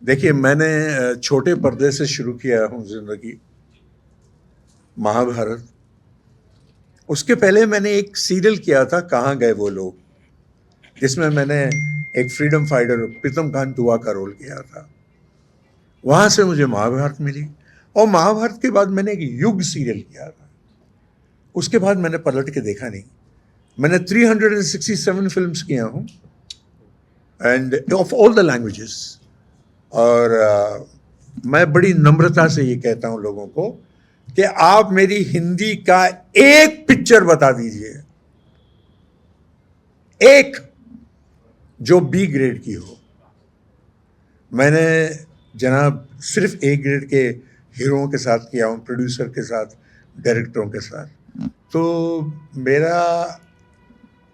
देखिए, मैंने छोटे पर्दे से शुरू किया हूँ जिंदगी, महाभारत। उसके पहले मैंने एक सीरियल किया था, कहाँ गए वो लोग, जिसमें मैंने एक फ्रीडम फाइटर प्रीतम कांत दुआ का रोल किया था। वहां से मुझे महाभारत मिली, और महाभारत के बाद मैंने एक युग सीरियल किया था। उसके बाद मैंने पलट के देखा नहीं। मैंने 367 फिल्म्स किया हूँ, end of all the languages. और मैं बड़ी नम्रता से ये कहता हूँ लोगों को कि आप मेरी हिंदी का एक पिक्चर बता दीजिए, एक, जो बी ग्रेड की हो। मैंने जनाब सिर्फ ए ग्रेड के हीरोओं के साथ किया हूँ, प्रोड्यूसर के साथ, डायरेक्टरों के साथ। तो मेरा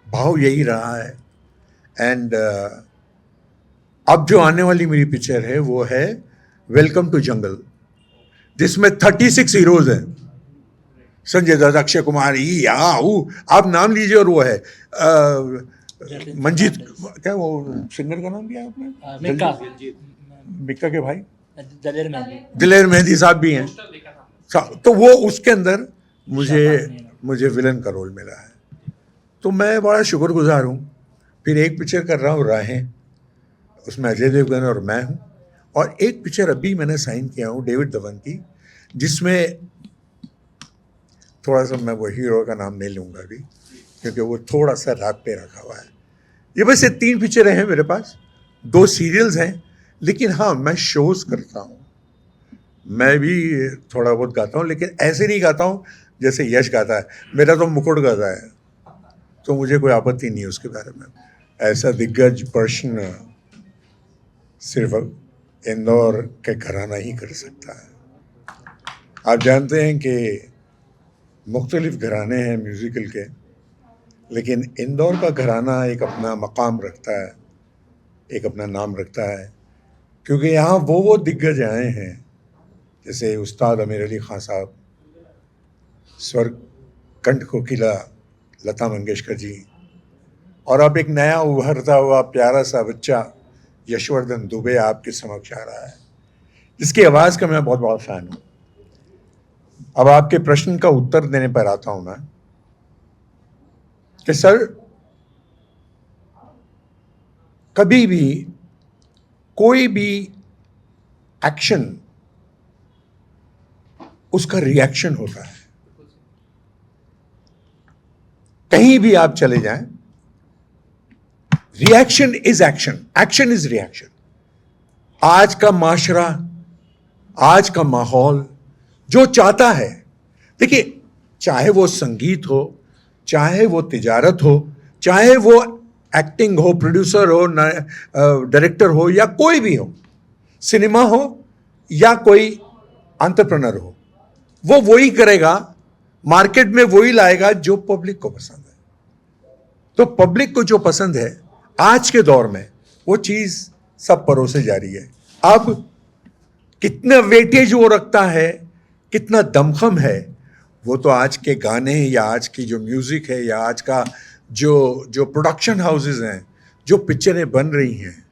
भाव यही रहा है। एंड अब जो आने वाली मेरी पिक्चर है वो है वेलकम टू जंगल, जिसमें 36 हीरोज हैं। संजय दत्त, अक्षय कुमार, ई या आप नाम लीजिए। और वो है मंजीत, क्या वो सिंगर का नाम क्या आपने? मिक्का के भाई दिलेर मेहंदी साहब भी हैं। तो वो उसके अंदर मुझे विलन का रोल मिला है, तो मैं बड़ा शुक्रगुजार हूँ। फिर एक पिक्चर कर रहा हूँ राहें, उसमें अजय देवगन और मैं हूँ। और एक पिक्चर अभी मैंने साइन किया हूँ डेविड धवन की, जिसमें थोड़ा सा, मैं वो हीरो का नाम नहीं लूँगा अभी क्योंकि वो थोड़ा सा रैप पे रखा हुआ है। ये बस ये 3 पिक्चरें हैं मेरे पास, 2 सीरियल्स हैं। लेकिन हाँ, मैं शोज करता हूँ, मैं भी थोड़ा बहुत गाता हूँ, लेकिन ऐसे नहीं गाता हूँ जैसे यश गाता है। मेरा तो मुकुट गाता है, तो मुझे कोई आपत्ति नहीं है उसके बारे में। ऐसा दिग्गज प्रश्न सिर्फ इंदौर के घराना ही कर सकता है। आप जानते हैं कि मुख्तलिफ घराने हैं म्यूज़िकल के, लेकिन इंदौर का घराना एक अपना मकाम रखता है, एक अपना नाम रखता है, क्योंकि यहाँ वो दिग्गज आए हैं, जैसे उस्ताद आमिर अली खान साहब, स्वर्ग कंठ कोकिला लता मंगेशकर जी, और अब एक नया उभरता हुआ प्यारा सा बच्चा यशवर्धन दुबे आपके समक्ष आ रहा है, जिसकी आवाज़ का मैं बहुत बड़ा फैन हूँ। अब आपके प्रश्न का उत्तर देने पर आता हूं मैं कि सर, कभी भी कोई भी एक्शन, उसका रिएक्शन होता है। कहीं भी आप चले जाएं, reaction is action, action is reaction. आज का माशरा, आज का माहौल जो चाहता है, देखिए, चाहे वो संगीत हो, चाहे वो तिजारत हो, चाहे वो एक्टिंग हो, प्रोड्यूसर हो, डायरेक्टर हो, या कोई भी हो, सिनेमा हो या कोई एंटरप्रेन्योर हो, वो वही करेगा, मार्केट में वही लाएगा जो पब्लिक को पसंद है। तो पब्लिक को जो पसंद है आज के दौर में, वो चीज सब परोसे जा रही है। अब कितना वेटेज वो रखता है, कितना दमखम है, वो तो आज के गाने या आज की जो म्यूजिक है या आज का जो प्रोडक्शन हाउसेस हैं, जो पिक्चरें बन रही हैं,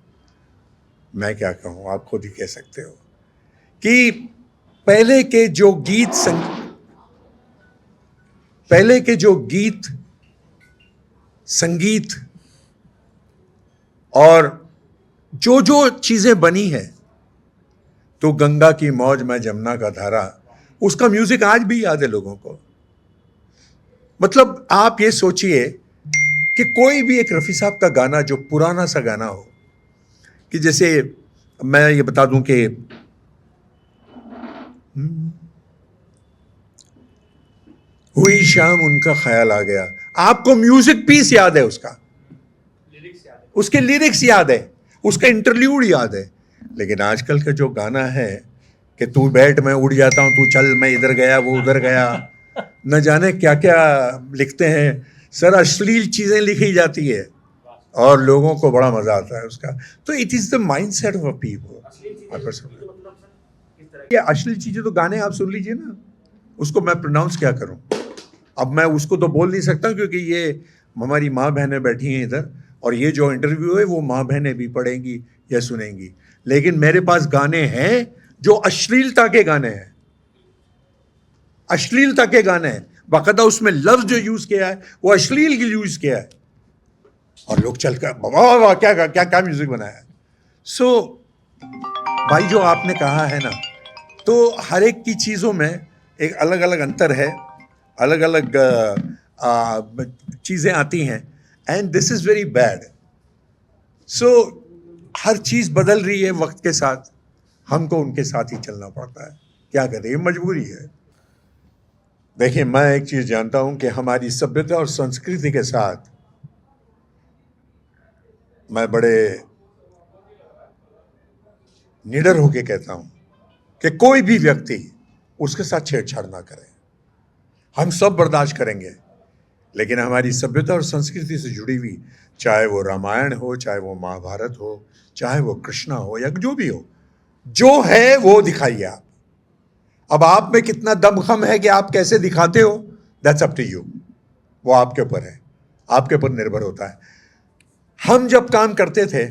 मैं क्या कहूँ, आप खुद ही कह सकते हो कि पहले के जो गीत संगीत और जो चीजें बनी है, तो गंगा की मौज में जमुना का धारा, उसका म्यूजिक आज भी याद है लोगों को। मतलब आप ये सोचिए कि कोई भी एक रफी साहब का गाना, जो पुराना सा गाना हो, कि जैसे मैं ये बता दूं कि हुई शाम उनका ख्याल आ गया, आपको म्यूजिक पीस याद है, उसके लिरिक्स याद है, उसका इंटरल्यूड याद है। लेकिन आजकल का जो गाना है कि तू बैठ मैं उड़ जाता हूं, तू चल मैं इधर गया वो उधर गया, न जाने क्या क्या लिखते हैं सर, अश्लील चीजें लिखी जाती है और लोगों को बड़ा मजा आता है उसका। तो it is the mindset of people. ये अश्लील चीजें तो गाने आप सुन लीजिए ना, उसको मैं प्रोनाउंस क्या करूं? अब मैं उसको तो बोल नहीं सकता, क्योंकि ये हमारी माँ बहनें बैठी हैं इधर, और ये जो इंटरव्यू है वो माँ बहनें भी पढ़ेंगी या सुनेंगी। लेकिन मेरे पास गाने हैं जो अश्लीलता के गाने हैं, अश्लीलता के गाने हैं, बाकायदा उसमें लफ्ज जो यूज किया है वो अश्लील के यूज किया है, और लोग चलकर वाह वाह क्या क्या क्या म्यूजिक बनाया है। सो भाई जो आपने कहा है ना, तो हर एक की चीज़ों में एक अलग अलग अंतर है, अलग अलग चीज़ें आती हैं, and this is very bad. So हर चीज़ बदल रही है वक्त के साथ, हमको उनके साथ ही चलना पड़ता है, क्या करें, ये मजबूरी है। देखिए, मैं एक चीज़ जानता हूं कि हमारी सभ्यता और संस्कृति के साथ मैं बड़े निडर होकर कहता हूं कि कोई भी व्यक्ति उसके साथ छेड़छाड़ ना करे। हम सब बर्दाश्त करेंगे, लेकिन हमारी सभ्यता और संस्कृति से जुड़ी हुई, चाहे वो रामायण हो, चाहे वो महाभारत हो, चाहे वो कृष्णा हो, या जो भी हो, जो है वो दिखाइए आप। अब आप में कितना दमखम है कि आप कैसे दिखाते हो, दैट्स अप टू यू, वो आपके ऊपर है, आपके ऊपर निर्भर होता है। हम जब काम करते थे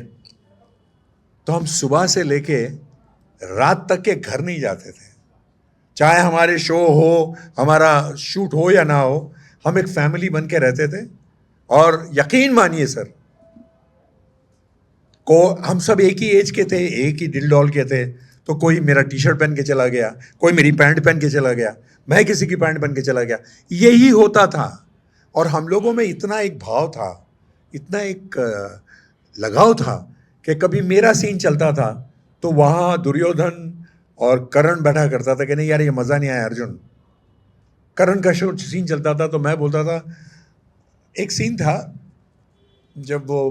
तो हम सुबह से लेके रात तक के घर नहीं जाते थे, चाहे हमारे शो हो, हमारा शूट हो या ना हो, हम एक फैमिली बन के रहते थे। और यकीन मानिए सर, को हम सब एक ही एज के थे, एक ही दिल डॉल के थे, तो कोई मेरा टी शर्ट पहन के चला गया, कोई मेरी पैंट पहन के चला गया, मैं किसी की पैंट पहन के चला गया, यही होता था। और हम लोगों में इतना एक भाव था, इतना एक लगाव था कि कभी मेरा सीन चलता था तो वहाँ दुर्योधन और कर्ण बैठा करता था कि नहीं यार ये मज़ा नहीं आया अर्जुन। कर्ण का शो सीन चलता था तो मैं बोलता था, एक सीन था जब वो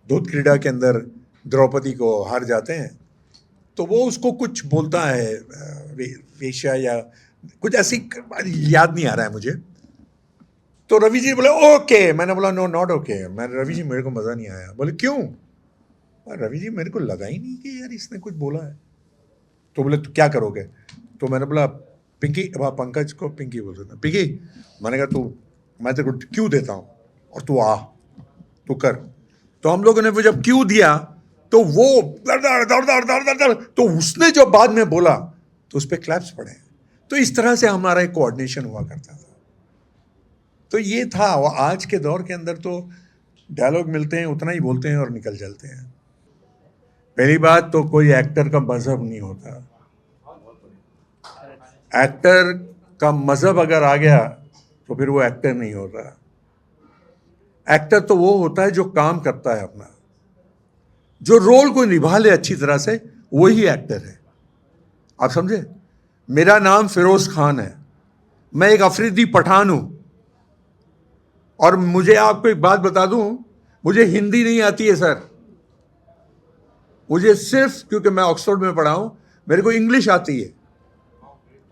दूध क्रीड़ा के अंदर द्रौपदी को हार जाते हैं, तो वो उसको कुछ बोलता है वेश्या या कुछ ऐसी, याद नहीं आ रहा है मुझे। तो रवि जी बोले ओके, मैंने बोला नो नॉट ओके, मैं रवि जी मेरे को मज़ा नहीं आया। बोले क्यों? रवि जी मेरे को लगा ही नहीं कि यार इसने कुछ बोला है। तो बोले तो क्या करोगे? तो मैंने बोला पिंकी, वहाँ पंकज को पिंकी बोलते थे, पिंकी, मैंने कहा तू, मैं तेरे को क्यों देता हूँ और तू आ, तू कर। तो हम लोगों ने वो जब क्यों दिया तो वो दर दर दर दर दर दर दर, तो उसने जो बाद में बोला तो उस पर क्लैप्स पड़े। तो इस तरह से हमारा एक कोऑर्डिनेशन हुआ करता था। तो ये था। वो आज के दौर के अंदर तो डायलॉग मिलते हैं, उतना ही बोलते हैं और निकल जाते हैं। पहली बात तो कोई एक्टर का मजहब नहीं होता। एक्टर का मजहब अगर आ गया तो फिर वो एक्टर नहीं होता। एक्टर तो वो होता है जो काम करता है अपना, जो रोल को निभा ले अच्छी तरह से, वही एक्टर है। आप समझे? मेरा नाम फिरोज खान है, मैं एक अफरीदी पठान हूं, और मुझे आपको एक बात बता दूं, मुझे हिंदी नहीं आती है सर। मुझे सिर्फ, क्योंकि मैं ऑक्सफोर्ड में पढ़ा हूं, मेरे को इंग्लिश आती है,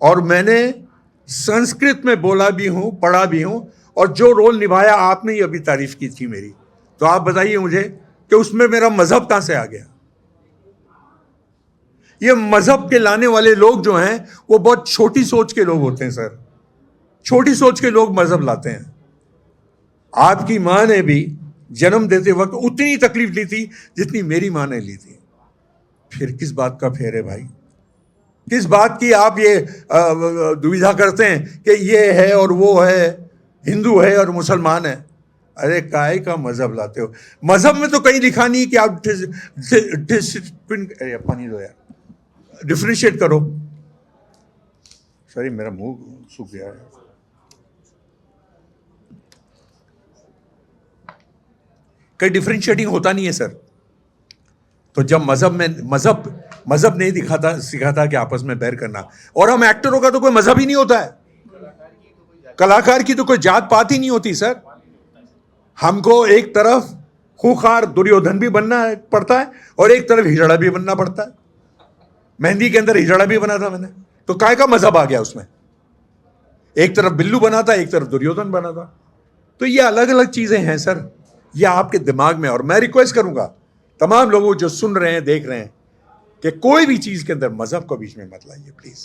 और मैंने संस्कृत में बोला भी हूं, पढ़ा भी हूं, और जो रोल निभाया आपने ही अभी तारीफ की थी मेरी, तो आप बताइए मुझे कि उसमें मेरा मजहब कहां से आ गया? ये मजहब के लाने वाले लोग जो हैं वो बहुत छोटी सोच के लोग होते हैं सर। छोटी सोच के लोग मजहब लाते हैं। आपकी मां ने भी जन्म देते वक्त उतनी तकलीफ ली थी जितनी मेरी मां ने ली थी। फिर किस बात का फेर है भाई? किस बात की आप ये दुविधा करते हैं कि ये है और वो है, हिंदू है और मुसलमान है? अरे काय का मजहब लाते हो? मजहब में तो कहीं लिखा नहीं कि आप पानी दो यार, डिफरेंशिएट करो। सॉरी मेरा मुंह सूख गया है। कहीं डिफरेंशिएटिंग होता नहीं है सर। तो जब मजहब नहीं सिखाता कि आपस में बैर करना, और हम एक्टरों का तो कोई मजहब ही नहीं होता है, कलाकार की तो कोई जात पात ही नहीं होती सर। हमको एक तरफ खूंखार दुर्योधन भी बनना पड़ता है और एक तरफ हिजड़ा भी बनना पड़ता है। मेहंदी के अंदर हिजड़ा भी बना था मैंने, तो काय का मजहब आ गया उसमें? एक तरफ बिल्लू बना था, एक तरफ दुर्योधन बना था। तो ये अलग अलग चीजें हैं सर, ये आपके दिमाग में। और मैं रिक्वेस्ट करूंगा तमाम लोगों जो सुन रहे हैं, देख रहे हैं, कि कोई भी चीज के अंदर मजहब को बीच में मत लाइए प्लीज।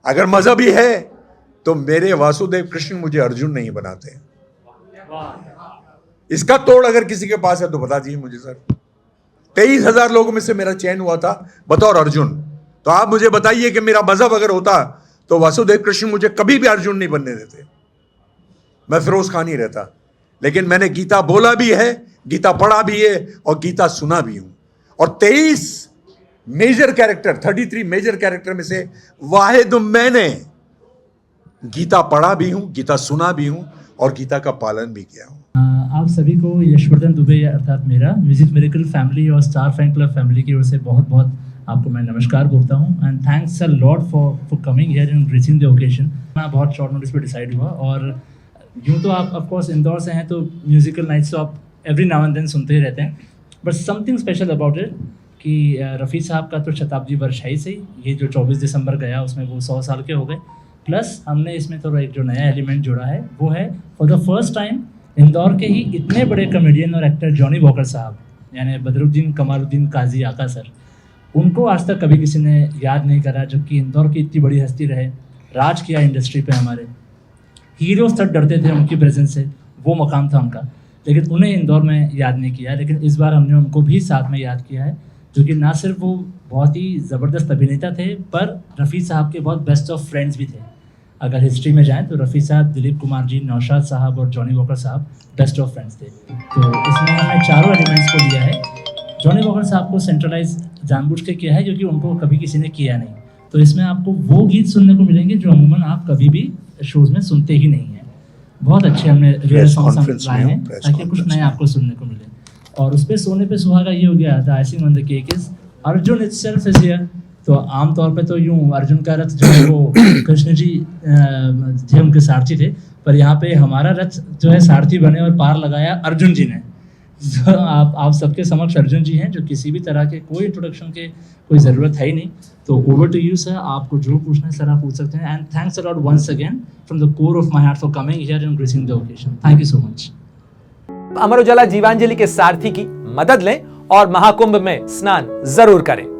अगर मजहब ही है तो मेरे वासुदेव कृष्ण मुझे अर्जुन नहीं बनाते। इसका तोड़ अगर किसी के पास है तो बता दीजिए मुझे सर। 23,000 लोगों में से मेरा चयन हुआ था बतौर अर्जुन। तो आप मुझे बताइए कि मेरा मजहब अगर होता तो वासुदेव कृष्ण मुझे कभी भी अर्जुन नहीं बनने देते, मैं फिरोज खान ही रहता। लेकिन मैंने गीता बोला भी है, गीता पढ़ा भी है और गीता सुना भी हूं। और 23 मेजर कैरेक्टर, 33 मेजर कैरेक्टर में से वाहिद मैंने गीता पढ़ा भी हूं, गीता सुना भी हूं और गीता का पालन भी किया हूं। आप सभी को यशवर्धन दुबे अर्थात मेरा म्यूजिक मिरेकल फैमिली और स्टार फैन क्लब फैमिली की ओर से बहुत बहुत आपको मैं नमस्कार बोलता हूँ and thanks a lot for coming here and gracing the occasion. मैं बहुत शॉर्ट नोटिस पे डिसाइड हुआ और यूँ तो आप ऑफ कोर्स इंदौर से हैं तो म्यूजिकल नाइट्स तो आप एवरी नाउ एंड देन सुनते ही रहते हैं, but something special about it कि रफ़ी साहब का तो शताब्दी वर्ष है ही सही, ये जो 24 दिसंबर गया उसमें वो 100 साल के हो गए, प्लस हमने इसमें तो एक जो नया एलिमेंट जोड़ा है वो है for the first time Indore के ही इतने बड़े कॉमेडियन और एक्टर जॉनी वॉकर साहब यानी बदरुद्दीन कमालुद्दीन काजी आका सर, उनको आज तक कभी किसी ने याद नहीं करा, जबकि इंदौर की इतनी बड़ी हस्ती रहे, राज किया इंडस्ट्री पे, हमारे हीरोज तक डरते थे उनकी प्रेजेंस से, वो मकाम था उनका, लेकिन उन्हें इंदौर में याद नहीं किया। लेकिन इस बार हमने उनको भी साथ में याद किया है, जो कि ना सिर्फ वो बहुत ही ज़बरदस्त अभिनेता थे पर रफ़ी साहब के बहुत बेस्ट ऑफ फ्रेंड्स भी थे। अगर हिस्ट्री में जाएं तो रफ़ी साहब, दिलीप कुमार जी, नौशाद साहब और जॉनी वॉकर साहब बेस्ट ऑफ फ्रेंड्स थे। तो इसमें हमने चारों एलिमेंट्स को लिया है। जॉनी वॉकर साहब को सेंट्रलाइज जानबूझ के किया है क्योंकि उनको कभी किसी ने किया नहीं, तो इसमें आपको वो गीत सुनने को मिलेंगे जो अमूमन आप कभी भी शोज़ में सुनते ही नहीं हैं। बहुत अच्छे हमने रेयर सॉन्ग्स लाए हैं ताकि कुछ नए आपको सुनने को मिले। और उस पर सोने पे सुहागा ये हो गया, the icing on the cake is Arjun itself is here. तो आमतौर पे तो यूँ अर्जुन का रथ जो है वो कृष्ण जी थे, उनके सारथी थे, पर यहाँ पे हमारा रथ जो है सारथी बने और पार लगाया अर्जुन जी ने। तो आप सबके समक्ष अर्जुन जी हैं, जो किसी भी तरह के कोई इंट्रोडक्शन के कोई ज़रूरत है ही नहीं। तो ओवर टू यू सर, आपको जो पूछना है सर आप पूछ सकते हैं। And thanks a lot once again from the core of my heart for coming here and gracing the occasion. Thank you so much. Amar Ujala Jeevanjali के सारथी की मदद लें और महाकुंभ में स्नान जरूर करें।